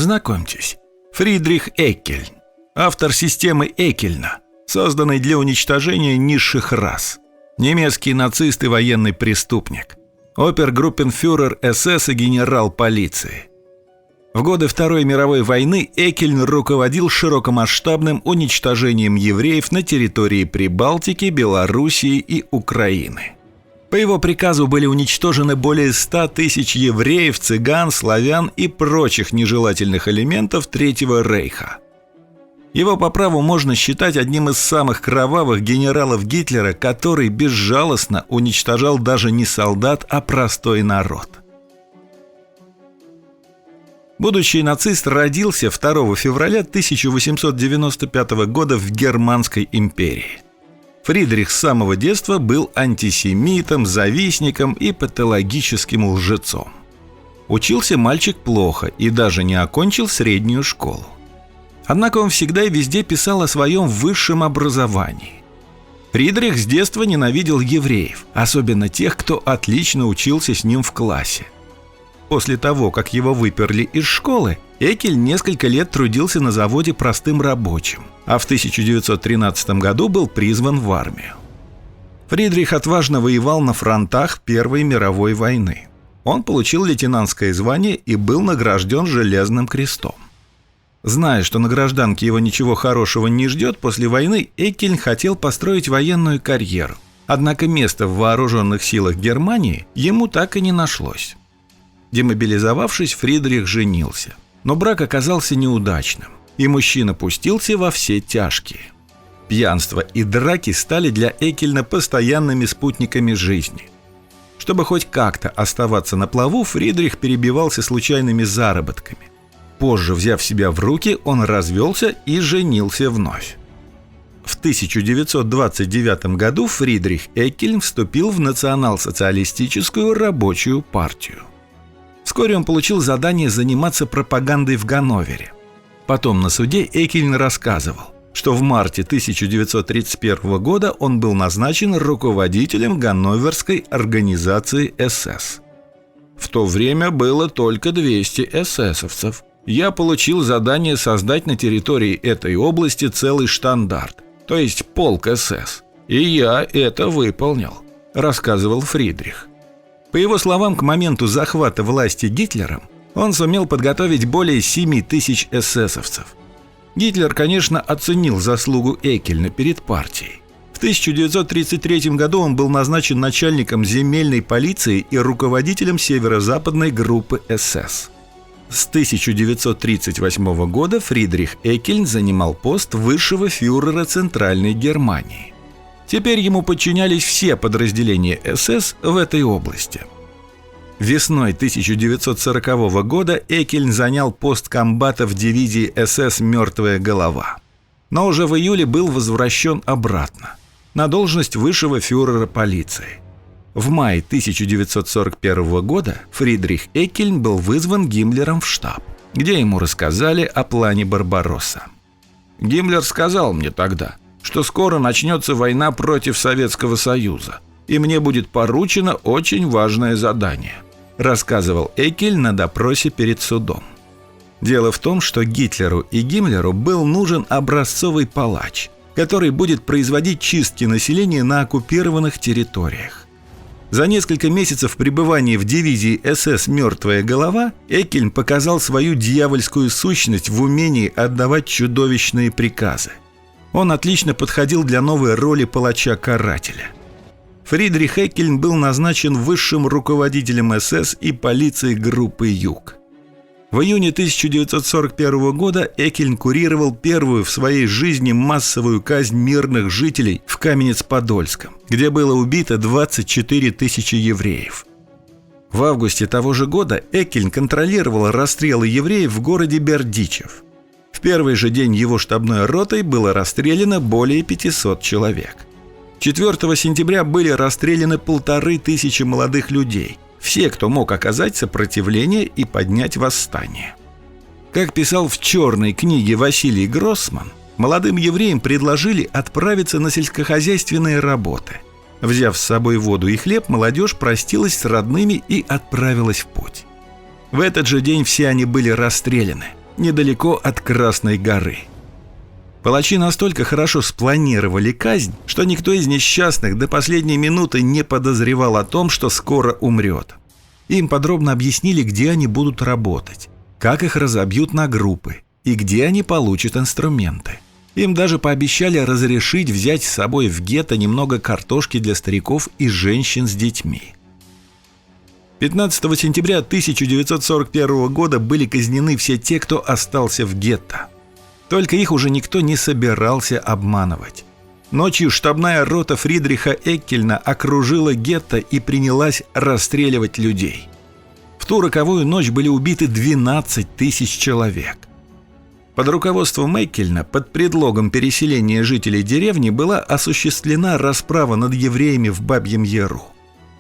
Знакомьтесь, Фридрих Эккельн, автор системы Эккельна, созданной для уничтожения низших рас. Немецкий нацист и военный преступник. Опергруппенфюрер СС и генерал полиции. В годы Второй мировой войны Эккельн руководил широкомасштабным уничтожением евреев на территории Прибалтики, Белоруссии и Украины. По его приказу были уничтожены более 100 тысяч евреев, цыган, славян и прочих нежелательных элементов Третьего Рейха. Его по праву можно считать одним из самых кровавых генералов Гитлера, который безжалостно уничтожал даже не солдат, а простой народ. Будущий нацист родился 2 февраля 1895 года в Германской империи. Фридрих с самого детства был антисемитом, завистником и патологическим лжецом. Учился мальчик плохо и даже не окончил среднюю школу. Однако он всегда и везде писал о своем высшем образовании. Фридрих с детства ненавидел евреев, особенно тех, кто отлично учился с ним в классе. После того, как его выперли из школы, Эккельн несколько лет трудился на заводе простым рабочим, а в 1913 году был призван в армию. Фридрих отважно воевал на фронтах Первой мировой войны. Он получил лейтенантское звание и был награжден Железным крестом. Зная, что на гражданке его ничего хорошего не ждет после войны, Эккельн хотел построить военную карьеру. Однако места в вооруженных силах Германии ему так и не нашлось. Демобилизовавшись, Фридрих женился. Но брак оказался неудачным, и мужчина пустился во все тяжкие. Пьянство и драки стали для Эккельна постоянными спутниками жизни. Чтобы хоть как-то оставаться на плаву, Фридрих перебивался случайными заработками. Позже, взяв себя в руки, он развелся и женился вновь. В 1929 году Фридрих Эккельн вступил в национал-социалистическую рабочую партию. Вскоре он получил задание заниматься пропагандой в Ганновере. Потом на суде Эккельн рассказывал, что в марте 1931 года он был назначен руководителем ганноверской организации СС. В то время было только 200 эсэсовцев. Я получил задание создать на территории этой области целый штандарт, то есть полк СС. И я это выполнил, рассказывал Фридрих. По его словам, к моменту захвата власти Гитлером он сумел подготовить более 7 тысяч эсэсовцев. Гитлер, конечно, оценил заслугу Эккельна перед партией. В 1933 году он был назначен начальником земельной полиции и руководителем северо-западной группы СС. С 1938 года Фридрих Эккельн занимал пост высшего фюрера Центральной Германии. Теперь ему подчинялись все подразделения СС в этой области. Весной 1940 года Эккельн занял пост комбата в дивизии СС «Мертвая голова». Но уже в июле был возвращен обратно, на должность высшего фюрера полиции. В мае 1941 года Фридрих Эккельн был вызван Гиммлером в штаб, где ему рассказали о плане Барбаросса. «Гиммлер сказал мне тогда, что скоро начнется война против Советского Союза, и мне будет поручено очень важное задание», рассказывал Эккельн на допросе перед судом. Дело в том, что Гитлеру и Гиммлеру был нужен образцовый палач, который будет производить чистки населения на оккупированных территориях. За несколько месяцев пребывания в дивизии СС «Мертвая голова» Эккельн показал свою дьявольскую сущность в умении отдавать чудовищные приказы. Он отлично подходил для новой роли палача-карателя. Фридрих Эккельн был назначен высшим руководителем СС и полиции группы «Юг». В июне 1941 года Эккельн курировал первую в своей жизни массовую казнь мирных жителей в Каменец-Подольском, где было убито 24 тысячи евреев. В августе того же года Эккельн контролировал расстрелы евреев в городе Бердичев. В первый же день его штабной ротой было расстреляно более 500 человек. 4 сентября были расстреляны 1500 молодых людей. Все, кто мог оказать сопротивление и поднять восстание. Как писал в «Черной книге» Василий Гроссман, молодым евреям предложили отправиться на сельскохозяйственные работы. Взяв с собой воду и хлеб, молодежь простилась с родными и отправилась в путь. В этот же день все они были расстреляны, недалеко от Красной горы. Палачи настолько хорошо спланировали казнь, что никто из несчастных до последней минуты не подозревал о том, что скоро умрет. Им подробно объяснили, где они будут работать, как их разобьют на группы и где они получат инструменты. Им даже пообещали разрешить взять с собой в гетто немного картошки для стариков и женщин с детьми. 15 сентября 1941 года были казнены все те, кто остался в гетто. Только их уже никто не собирался обманывать. Ночью штабная рота Фридриха Эккельна окружила гетто и принялась расстреливать людей. В ту роковую ночь были убиты 12 тысяч человек. Под руководством Эккельна под предлогом переселения жителей деревни была осуществлена расправа над евреями в Бабьем Яру.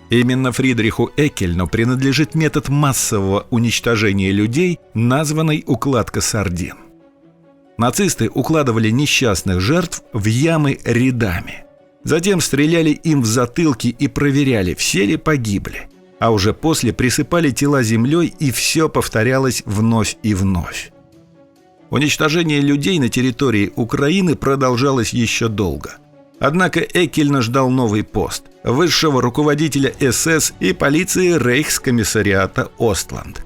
Именно Фридриху Эккельну принадлежит метод массового уничтожения людей, названный «укладка сардин». Нацисты укладывали несчастных жертв в ямы рядами. Затем стреляли им в затылки и проверяли, все ли погибли. А уже после присыпали тела землей, и все повторялось вновь и вновь. Уничтожение людей на территории Украины продолжалось еще долго. Однако Эккельна ждал новый пост – высшего руководителя СС и полиции Рейхскомиссариата Остланд.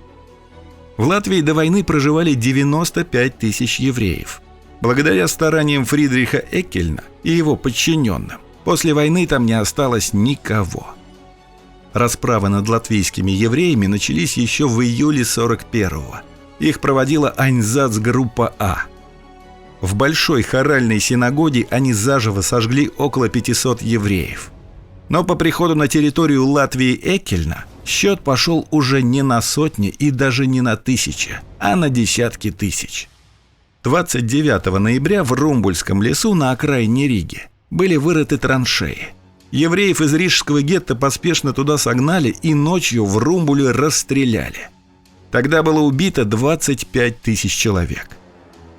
В Латвии до войны проживали 95 тысяч евреев. Благодаря стараниям Фридриха Эккельна и его подчиненным, после войны там не осталось никого. Расправы над латвийскими евреями начались еще в июле 41-го. Их проводила Айнзацгруппа А. В Большой хоральной синагоге они заживо сожгли около 500 евреев. Но по приходу на территорию Латвии Эккельна счет пошел уже не на сотни и даже не на тысячи, а на десятки тысяч. 29 ноября в Румбульском лесу на окраине Риги были вырыты траншеи. Евреев из рижского гетто поспешно туда согнали и ночью в Румбуле расстреляли. Тогда было убито 25 тысяч человек.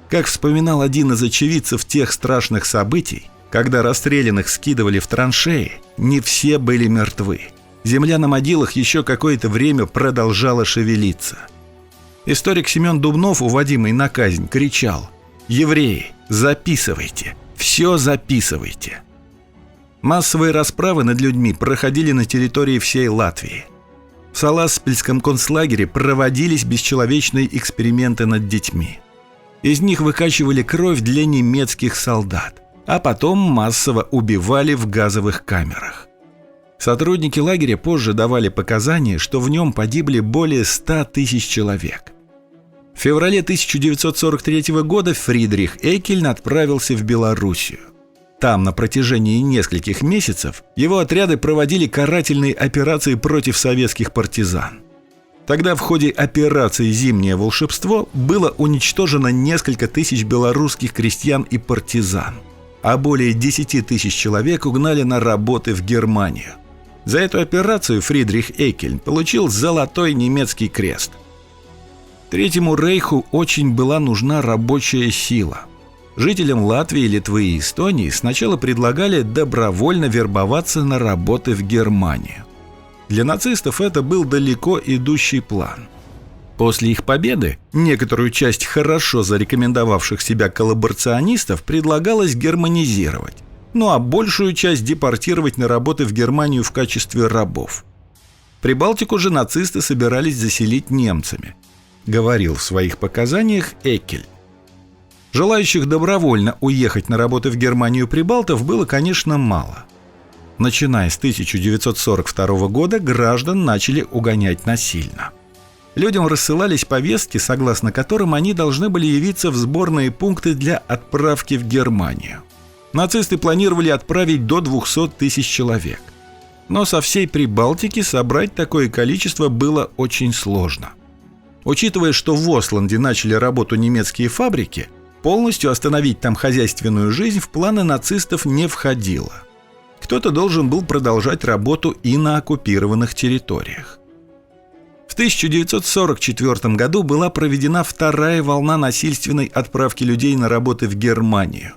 Как вспоминал один из очевидцев тех страшных событий, когда расстрелянных скидывали в траншеи, не все были мертвы. Земля на могилах еще какое-то время продолжала шевелиться. Историк Семен Дубнов, уводимый на казнь, кричал: «Евреи, записывайте, все записывайте». Массовые расправы над людьми проходили на территории всей Латвии. В Саласпильском концлагере проводились бесчеловечные эксперименты над детьми. Из них выкачивали кровь для немецких солдат, а потом массово убивали в газовых камерах. Сотрудники лагеря позже давали показания, что в нем погибли более 100 тысяч человек. В феврале 1943 года Фридрих Эккельн отправился в Белоруссию. Там на протяжении нескольких месяцев его отряды проводили карательные операции против советских партизан. Тогда в ходе операции «Зимнее волшебство» было уничтожено несколько тысяч белорусских крестьян и партизан, а более 10 тысяч человек угнали на работы в Германию. За эту операцию Фридрих Эккельн получил Золотой немецкий крест. Третьему рейху очень была нужна рабочая сила. Жителям Латвии, Литвы и Эстонии сначала предлагали добровольно вербоваться на работы в Германию. Для нацистов это был далеко идущий план. После их победы некоторую часть хорошо зарекомендовавших себя коллаборационистов предлагалось германизировать, ну а большую часть депортировать на работы в Германию в качестве рабов. Прибалтику же нацисты собирались заселить немцами, говорил в своих показаниях Эккельн. Желающих добровольно уехать на работы в Германию прибалтов было, конечно, мало. Начиная с 1942 года граждан начали угонять насильно. Людям рассылались повестки, согласно которым они должны были явиться в сборные пункты для отправки в Германию. Нацисты планировали отправить до 200 тысяч человек. Но со всей Прибалтики собрать такое количество было очень сложно. Учитывая, что в Остланде начали работу немецкие фабрики, полностью остановить там хозяйственную жизнь в планы нацистов не входило. Кто-то должен был продолжать работу и на оккупированных территориях. В 1944 году была проведена вторая волна насильственной отправки людей на работы в Германию.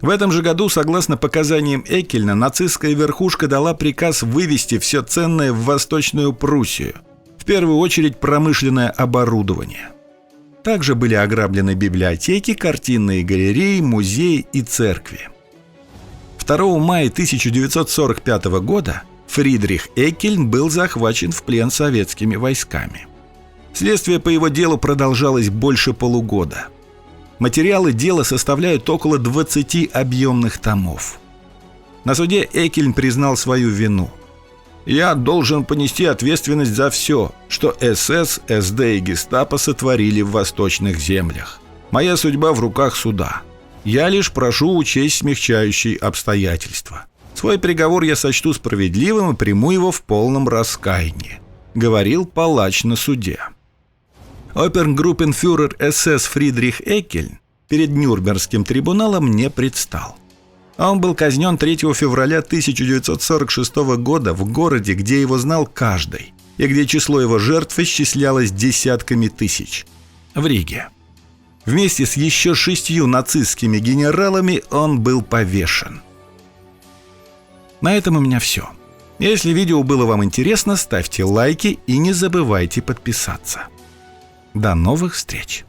В этом же году, согласно показаниям Эккельна, нацистская верхушка дала приказ вывести все ценное в Восточную Пруссию, в первую очередь промышленное оборудование. Также были ограблены библиотеки, картинные галереи, музеи и церкви. 2 мая 1945 года Фридрих Эккельн был захвачен в плен советскими войсками. Следствие по его делу продолжалось больше полугода. Материалы дела составляют около 20 объемных томов. На суде Эккельн признал свою вину. «Я должен понести ответственность за все, что СС, СД и Гестапо сотворили в восточных землях. Моя судьба в руках суда. Я лишь прошу учесть смягчающие обстоятельства. Свой приговор я сочту справедливым и приму его в полном раскаянии», — говорил палач на суде. Обергруппенфюрер СС Фридрих Эккельн перед Нюрнбергским трибуналом не предстал. Он был казнен 3 февраля 1946 года в городе, где его знал каждый, и где число его жертв исчислялось десятками тысяч – в Риге. Вместе с еще 6 нацистскими генералами он был повешен. На этом у меня все. Если видео было вам интересно, ставьте лайки и не забывайте подписаться. До новых встреч!